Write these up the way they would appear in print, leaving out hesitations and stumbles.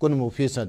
19%।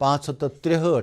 563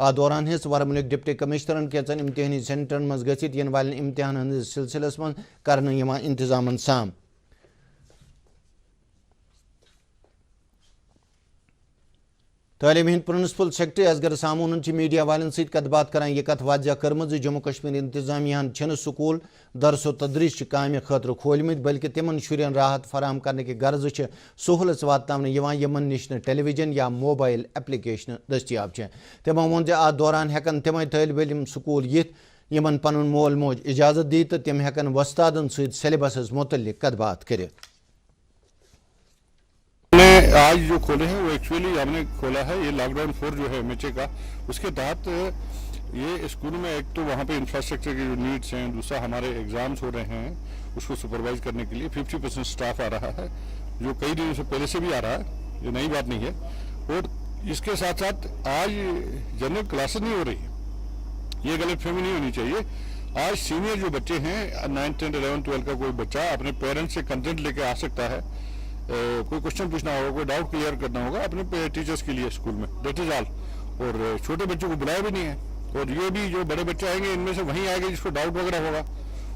ات دوران حصہ ورملک ڈپٹی کمشنرن کینچن امتحانی سینٹرن مز گژھت ین والن امتحان ہندس سلسلس من کرنے یوان انتظامن سام تعلیم ہند پرنسپل سیکرٹری اصغر سامون میڈیا والن ست کت بات کران یہ کت واضح کرم جموں کشمیر انتظامیہ چھن سکول درس و تدریس کامہ خاطر کھولمت بلکہ تمن شرین راحت فراہم کرنے کی غرض سہولت واتن یمن نش ٹیلی ویژن یا موبائل ایپلیکیشن دستیاب تمو وون ات دوران ہیکن تمے طالب علم سکول یت یمن پن مول موج اجازت دی تو تم ہیکن وستادن ست سلیبس متعلق کت بات کرت آج جو کھولے ہیں وہ ایکچولی ہم نے کھولا ہے یہ لاک ڈاؤن 4 جو ہے ایم ایچ اے کا اس کے تحت یہ اسکول میں ایک تو وہاں پہ انفراسٹرکچر کی جو نیڈس ہیں دوسرا ہمارے ایگزامس ہو رہے ہیں اس کو سپروائز کرنے کے لیے 50% سٹاف آ رہا ہے جو کئی دنوں سے پہلے سے بھی آ رہا ہے یہ نئی بات نہیں ہے اور اس کے ساتھ ساتھ آج جنرل کلاسز نہیں ہو رہی یہ غلط فہمی نہیں ہونی چاہیے آج سینئر جو بچے ہیں 9th 10th 11th 12 کا کوئی بچہ اپنے پیرنٹس سے کنسنٹ لے کے آ سکتا ہے کوئی کوشچن پوچھنا ہوگا کوئی ڈاؤٹ کلیئر کرنا ہوگا اپنے ٹیچرس کے لیے اسکول میں دیٹ از آل اور چھوٹے بچوں کو بلایا بھی نہیں ہے اور یہ بھی جو بڑے بچے آئیں گے ان میں سے وہیں آئے گا جس کو ڈاؤٹ وغیرہ ہوگا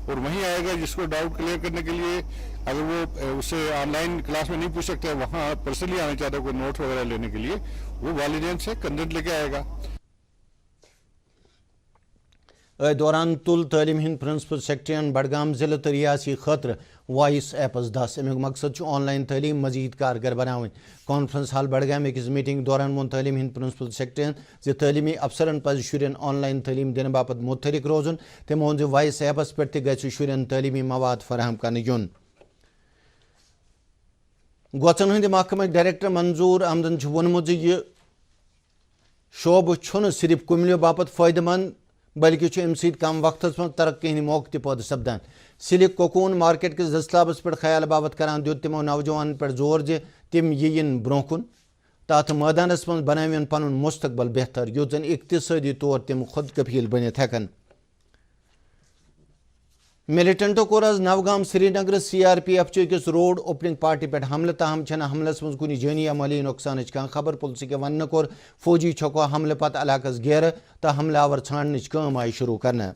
اور وہیں آئے گا جس کو ڈاؤٹ کلیئر کرنے کے لیے اگر وہ اس سے آن لائن کلاس میں نہیں پوچھ سکتے وہاں پرسنلی آنا چاہتا ہے کوئی نوٹ وغیرہ لینے کے لیے وہ والدین سے کنسنٹ لے کے آئے گا دوران تل تعلیم ہند پرنسپل سیکرٹریان بڈگام ضلع تو ریاسی خاطر وائس ایپس 10 امیک مقصد آن لائن تعلیم مزید کارگر بناون کانفرنس ہال بڈگام اکس میٹنگ دوران وون تعلیم ہند پرنسپل سیکرٹریان تعلیمی افسرن پز شرین آن لائن تعلیم دن باپت متحرک روزن تمو وون وائس ایپس پہ گھس شرین تعلیمی مواد فراہم کرنے یون گوچن ہند محکمہ ڈائریکٹر منظور احمدن وونمت یہ شعبہ چھن صرف کملیو باپت فائدہ مند بلکہ ام سیت کم وقت من ترقی ہند موقع تہ پید سپدان سلک کوکون مارکیٹ کس دستیابس پہ خیال باپت کران دیت تمو نوجوان پہ زور تم ین برو کن تات میدانس من بناوین پن مستقبل بہتر یوت زن اقتصادی طور تم خود کفیل بنت ہیکن ملٹنٹو کور آز نوگام سری نگر CRPF چکس روڈ اوپننگ پارٹی پہ حملہ تاہم چھنہ حملس من کن جانی یا مالی نقصان کان خبر پولیس کے ون کور فوجی چھکو حملہ پتہ علاقہ گیر تو حملہ آور ژھانڈنچ کام آئی شروع کرنا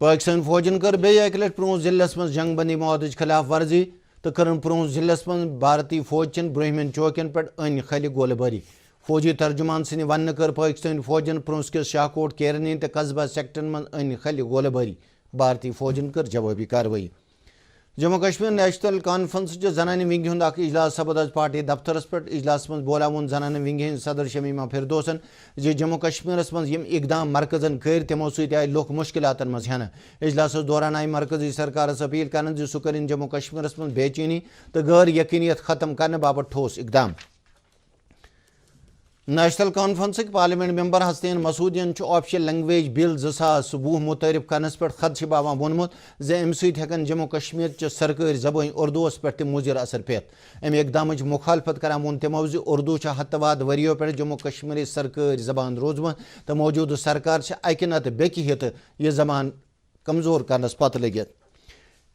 پاکستان فوجن کر بیٚیہِ اکہ لٹہِ پرٛونٛہہ ضلعس منٛز جنگ بندی معاہدٕچ خلاف ورزی تو کرن پرٛونٛہہ ضلعس منٛز بھارتی فوج چین برہمین چوکین پہ ان خلہِ گولہٕ باری فوجی ترجمان سن ون کر پاکستانی فوجن پرونس کس شاہکوٹ کیرنی تو قصبہ سیکٹرن من ان خلہِ گولہ باری بھارتی فوجن کر جوابی کاروٲیی جموں کشمیر نیشنل کانفرنس زنانہ ونگ ہند اخ اجلاس سپد آز پارٹی دفترس پہ اجلاس من بولا وون زنانہ ونگ ہند صدر شمیمہ فردوسن جموں کشمیرس من یم اقدام مرکزن کر تمو ست آئی لوک مشکلات مز ہینہ اجلاس دوران آئی مرکزی سرکارس اپیل کرن سہ کرن جموں کشمیرس من بے چینی تو غیر یقینیت ختم کرنے باپت ٹھوس اقدام نیشنل کانفرنس پارلیمنٹ ممبر حسنین مسعودین آفیشل لینگویج بل 2020 متعارف کرنس پہ خدشہ باوا وونمت ام سکن جموں کشمیر چہ سرکاری زبان اردوس پہ مضر اثر پیت ام اقدام مخالفت کران وون تمو اردو ہتہ وریو پہ جموں کشمیر سرکاری زبان روزمت تو موجودہ سرکار اکہ نت بیکہ ہت یہ زبان کمزور کرنس پتہ لگت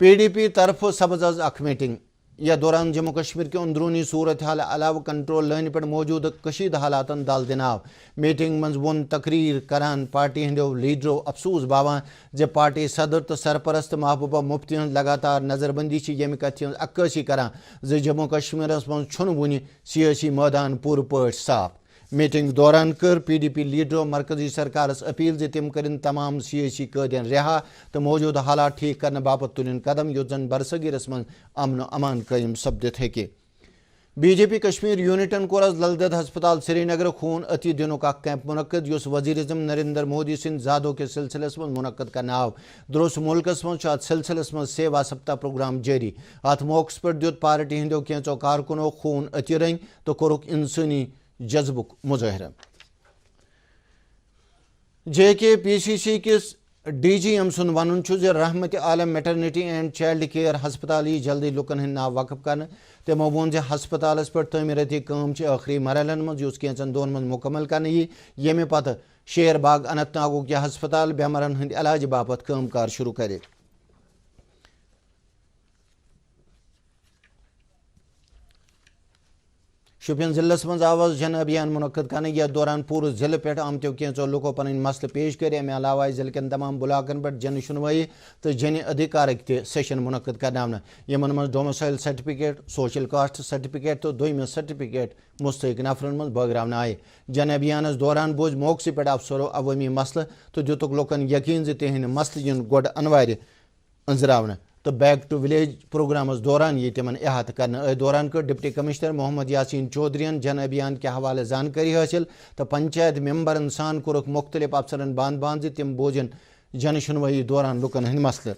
PDP طرف سپز آز اخ میٹنگ یا دوران جموں کشمیر کے اندرونی صورتحال علاوہ کنٹرول لائن پہ موجود کشیدہ حالاتن دل دناو میٹنگ من ون تقریر کران پارٹی ہندو لیڈرو افسوس باوان زِ پارٹی صدر تو سرپرست محبوبہ مفتی ہند لگاتار نظر بندی یمہ کتھ ہز عکاسی کران زِ جموں کشمیرس من چھن ون سیاسی میدان پور پٲٹھۍ صاف میٹنگ دوران کر PDP لیڈرو مرکزی سرکارس اپیل زِ تم کرن تمام سیاسی قٲدین رہا تو موجودہ حالات ٹھیک کرنے باپت تلن قدم یوت زن برصغیرس من امن و امان قائم سپدت ہیکہ BJP کشمیر یونٹن کور آز لل دید ہسپتال سری نگر خون عطیہ دنک اخ کیمپ منعقد اس وزیر اعظم نریندر مودی سند زادو کے سلسلس من منعقد کرنے آو دروس ملکس من ات سلسلس من سیوا سپتہ پروگرام جاری ات موقع پہ دیت پارٹی ہندو کینچو کارکنو خون عطیہ رنگ تو کورک انسانی جذبک مظاہرہ JKPCC کس DGM سن ون رحمت عالم میٹرنٹی اینڈ چائلڈ کیئر ہسپتال یہ جلدی لکن ہند ناو وقف کرنے تمو وون ہسپتالس پہ تعمیراتی کام آخری مرحلن من کینچن دون من مکمل کرنے یمہ پتہ شیر باغ اننت ناگک یہ ہسپتال بیمارن ہند علاج باپت کام کار شروع کرے شوپین ضلع مز آواز جن ابھیان منعقد کرنے یتھ دوران پورے ضلع پہ آمتو کینچو لوکو پن مسلہ پیش کر امہ علاوہ آئی ضلع کن تمام بلاکن پہ جن شنوائی تو جن ادھیکارک تہ سیشن منعقد کرنا یمن من domicile certificate social cost certificate تو دویمہ سرٹیفکیٹ مستحق نفرن من بٲگراونہٕ آئے جن ابھیانس دوران بوز موقع پہ افسرو عوامی مسلہ تو دتک لوکن یقین زِ تہند مسلہ ین گۄڈٕ انوارِ انزراونہٕ تو بیک ٹو ولیج پروگرامس دوران یہ تمن احاطہ کرنا دوران کر ڈپٹی کمشنر محمد یاسین چودھرین جن ابھیان کے حوالے زانکاری حاصل تو پنچایت ممبرن سان کورک مختلف افسرن باند باند تم بوزن جن شنوائی دوران لکن ہند مسلہ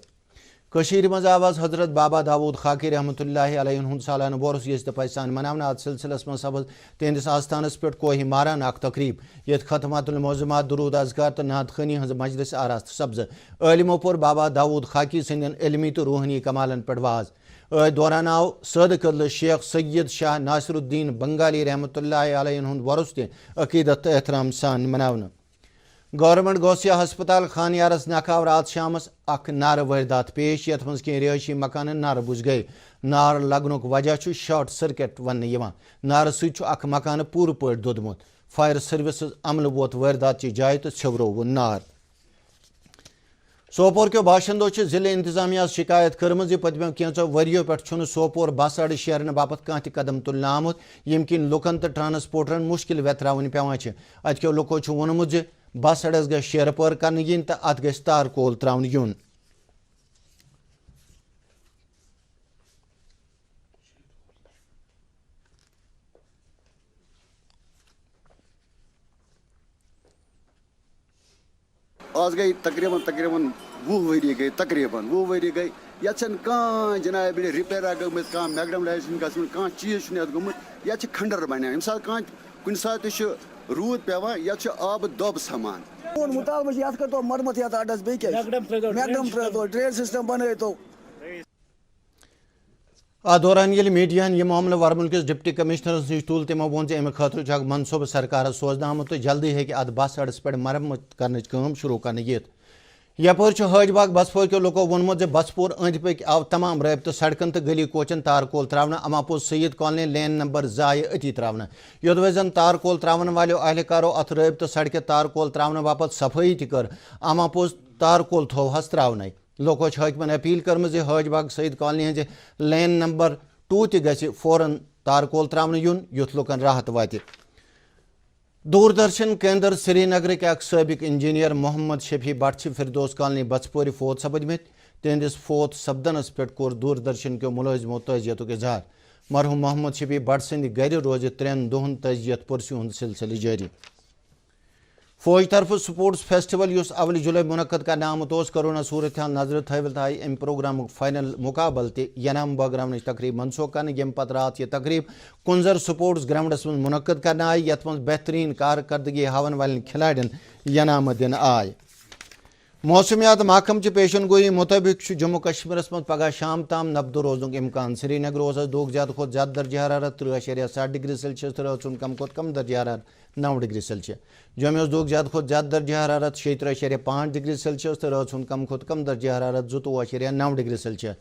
کشیر مز آواز حضرت بابا داود خاکی رحمۃ اللہ علیہ ہند سالانہ وورس یس دفعہ سان مناونہ ات سلسلس من سپز تہندس آستانس پہ کوہ ماران اخ تقریب یت ختمات المعظمات درود اذکار تو نعت خوانی ہز مجلس آراست سبز عالمو پور بابا داود خاکی سندین علمی تو روحانی کمالن پہ واز دوران آو صدق شیخ سید شاہ ناصر الدین بنگالی رحمۃ اللہ علیہ ہند ورس تہ عقیدت احترام سان مناونہ گورنمنٹ گوسیا ہسپتال خانیارس ناکاو رات شامس اخ نار واردات پیش یت مز کی رہائشی مکان نار بج گئے نار لگنک وجہ شارٹ سرکٹ ون نار ست اخ مکان پور پہ دودمت فائر سروسز عملہ ووت واردات چہ جائے تو چھو نار سوپور کے باشندوں ضلع انتظامیہ شکایت کرمز پتمو کینچو وریو پہ سوپور بس اڈہ شیرنے باپت کھانا تہ قدم تلنے آمت یم کن لکن تو ٹرانسپورٹرن مشکل ویتراون پیوان اتکو لوکو وونمت بس اڈس گھس شیر پور کرنے ین تو ات گھس تار کول تراون یون آج گئی تقریباً 20 ؤری گئی تقریباً 20 ؤری گئی یت کان جناب رپیر گمت کان میگڈملائزیشن گھن کان چیز گومت یت کھنڈر بنیا یم سات کان کن سات روٗد پیوان یت آب دۄب سمان سون مطالبہ یت کرتو مرمت یتھ اڈس بیٚیہِ میگڈم ترٲیتو ڈرین سسٹم بنٲیتو ات دوران یل میڈیا یہ معاملہ ورمل کس ڈپٹی کمشنرس نش تل تمو وون امہ خاطر اخ منصوبہ سرکار سوزنہ آمت تو جلدی ہیکہ ات بس اڈس پہ مرمت کرنچ کام شروع کرنے یت یپر حاج باغ بسپور کے لوکو وونمت بسپور اند پک آو تمام رابطہ سڑکن تو گلی کوچن تار کول تراونہ اماپوز سید کالونی لین نمبر زائے اتی تراونہ یودوے زن تار کول تراون والو اہلکارو ات رابطہ سڑکہ تار کول تراونہ باپت صفائی تہ کر اماپوز تار کول تھوہس تراونے لوکو حاکمن اپیل کرمز حاج باغ سید کالونی ہز لین نمبر 2 تہ گژھِ فوراً تار کول تراونہ یون یُتھ لوکن راحت واتہ دوردرشن کیندر سری نگرک اخ سابق انجینئر محمد شفیع بٹ فردوس کالونی بچپور فوت سپدمت تہندس فوت سپدنس پہ کور دوردرشن کیو ملازمو تعزیت اظہار مرحوم محمد شفیع بٹ سند گر روز 3 دہن تعزیت پرسیوں ہند سلسلہ جاری فوج طرف سپورٹس فیسٹول اس اول جولائی منعقد کرنے آمت کرونا صورت حال نظر تھوت آئی ام پروگرام فائنل مقابل تہ ینام بٲگراونٕچ تقریب منسوخ کرنے یم پتہ رات یہ تقریب کنزر سپورٹس گراؤنڈس من منعقد کرنے آئی یت من بہترین کارکردگی ہاون والن کھلاڑین ینام دن آئے موسمیات محکم چہ پیشن گوئی مطابق جموں کشمیر من پگہ شام تام نبدو روزنک امکان سری نگر روز دھوک زیادہ کھت زیادہ درجہ حرارت 30.7 ڈگری سیلسیس تو رات کم کھت کم درجہ حرارت 9 ڈگری سیلسیس جومہ دھوک زیادہ کھت زیادہ درجہ حرارت 36.5 ڈگری سیلسیس تو رات کم کھت کم درجہ حرارت 22.9 ڈگری سیلسیس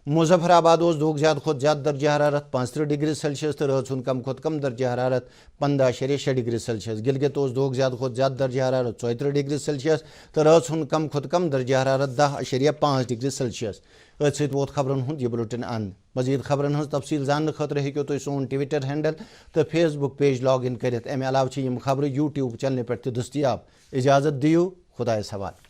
مظفر آباد دھوک زیادہ کھت زیادہ درجہ حرارت 35 ڈگری سیلسیس تو رات کم کھت کم درجہ حرارت 15.6 ڈگری سیلسیس گلگت دھوک زیادہ کھت زیادہ درجہ حرارت 34 ڈگری سیلسیس تو رات کم کھت کم درجہ حرارت 10.5 ڈگری سیلسیس ست ووت خبرن ہند یہ بلٹن اند مزید خبرن ہز تفصیل زاننے خاطر ہیکو تھی سون ٹویٹر ہینڈل تو Facebook page log in کرت امہ علاوہ یم خبر یوٹیوب چینل پہ دستیاب اجازت دیو خدایس حوالہ